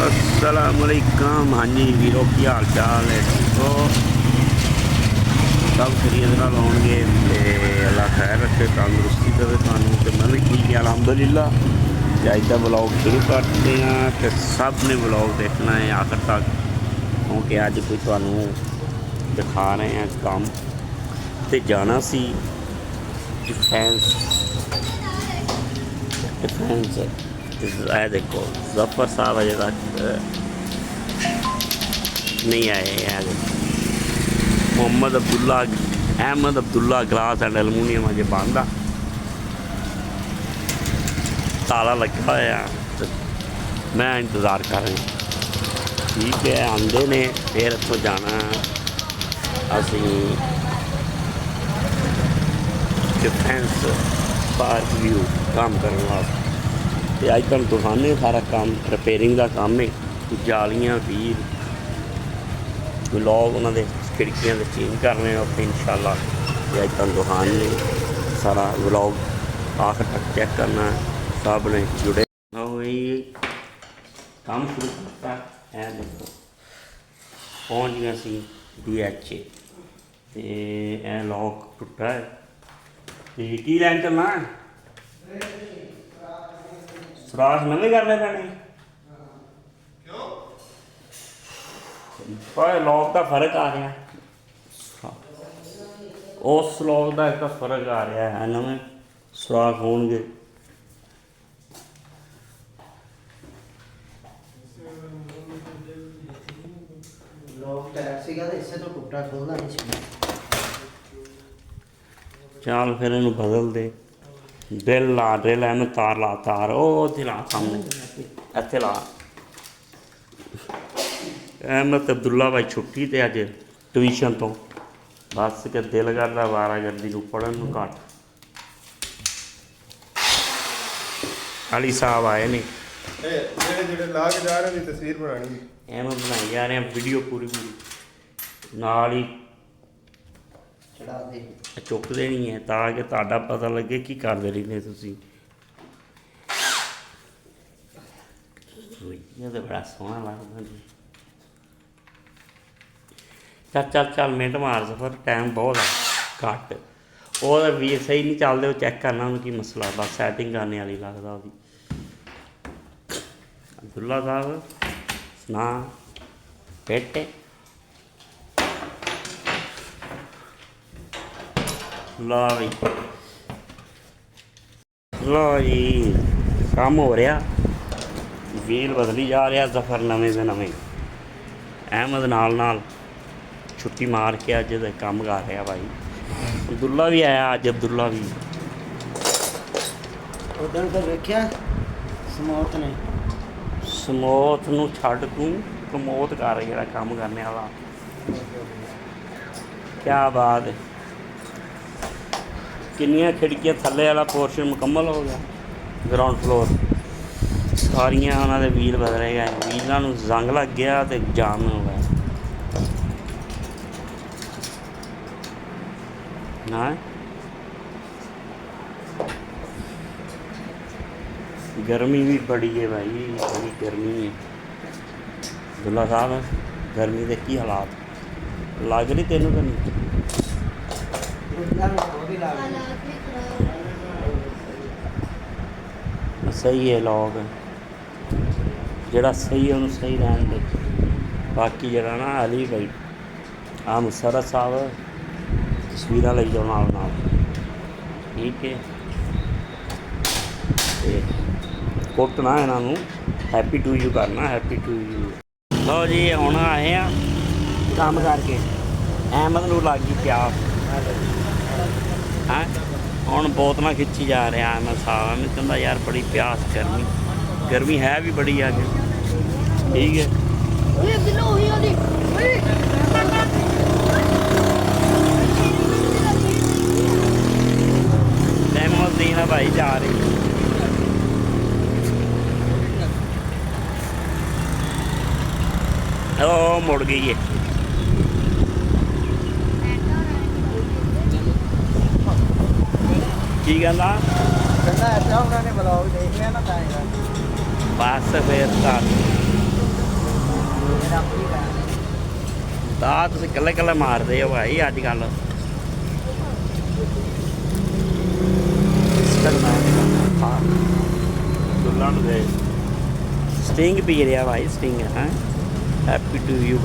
अस्सलामुअलैकुम। हाँ जी वीरों की हाल चाल है? ठीक हो? सब खरीद नाल होणगे ते अल्लाह खैर रखे, तंदुरुस्ती देवे तुहानूं ते मैं भी ठीक है अलहमदुलिल्लाह। ते अज दा ब्लॉग शुरू करते हैं ते सब ने ब्लॉग देखना है आखिर तक, क्योंकि अज कोई तुहानूं दिखा रहे हैं काम ते जाना सी डिफेंस डिफेंस। है देखो जफर साहब अजे तक नहीं आए हैं। मोहम्मद अब्दुल्ला अहमद अब्दुल्ला ग्लास एंड एलमूनीयम अजे बंद आ, ताला लगा होया ते मैं इंतज़ार कर रहा। ठीक है आंदे ने फिर इत्थों जाना असी डिफेंस पार्क व्यू काम करने वास्ते। तो अज तुहानूं दिखाने सारा काम रिपेयरिंग का काम है, जालियां वीर लॉक उन्होंने खिड़कियां चेंज करने उत्थे इंशाअल्लाह। तो अज तुहानूं दिखाने सारा व्लॉग आखिर तक चेक करना, सब ने जुड़े काम शुरू करता है। देखो पहुँच गए सी DHA ते ए लॉक टुटा है ते की लैन चलना सुराख नवे करने पैने पर लॉक का फर्क आ रहा है, उस लॉक का एक फर्क आ रहा है, नवे सुराख होणगे। चल फिर इन्हू बदल दे, ड्रिल ला ड्रिल एन तार ला तार उत्थे ला सामने इत्थे ला। अहमद अब्दुल्ला भाई छुट्टी ते अज ट्यूशन तो बस के दिल करदा वारागर्दी नूं पढ़न नूं घट। अली साहब आए ने एवं बनाई जा रहे हैं वीडियो पूरी नाल ही चुकते नहीं है ताकि तुहाडा पता लगे की करदे रहिंदे तुसीं। ये तो बड़ा सोहना लगदा जी। चल चल चल मिनट मार सफर टाइम बहुत है घट। वो भी सही नहीं चलते, वो चैक करना की मसला, बस सैटिंग करने वाली लगता वो। अब्दुल्ला साहब सुना फिट लो भी लो जी काम हो रहा, व्हील बदली जा रहा जफर नवे से नवे। अहमद नाल नाल छुट्टी मार के अज काम कर रहा भाई। अब्दुल्ला भी आया अज, अब्दुल्ला भी समोथ नूं छड्ड तूं प्रमोट कर जिहड़ा काम करने वाला। क्या बात है, किन्नियां खिड़कियां थल्ले वाला पोर्शन मुकम्मल हो गया, ग्राउंड फ्लोर सारियां उन्होंने व्हील बदले गए, व्हीलों नूं जंग लग गया तो जाम हो गया ना। गर्मी भी बड़ी है भाई, बड़ी गर्मी है। अब्दुल्ला साहब गर्मी के की हालात लग रही तेनों तो नहीं? सही है लॉग जड़ा सही है उन्होंने सही रहन दे। बाकी जरा ना अली भाई आ मुसरत साहब तस्वीर लाई जाओ नाल नाल, ठीक है। कुटना इन्हों हैप्पी टू यू करना, हैप्पी टू यू। लो जी हम आए हैं काम करके, अहमद नूं लग गई प्यास हैं, हम बोतल खिंची जा रहे हैं। अहमद साहब मैं कहता यार बड़ी प्यास, गर्मी गर्मी है भी बड़ी अगे, ठीक है। तैमुद्दीन भाई जा रही ओ मुड़ गई है। की कहना उन्होंने ब्लॉग देख लिया ना, बस फिर ਦਾ ਤੁਸੀਂ ਕੱਲੇ ਕੱਲੇ ਮਾਰਦੇ ਹੋ ਭਾਈ ਅੱਜ ਕੱਲ ਦੁੱਲਣ ਦੇ ਸਟਿੰਗ ਪੀ ਰਿਹਾ ਭਾਈ ਸਟਿੰਗ ਹੈ ਹੈਪੀ ਟੂ ਯੂ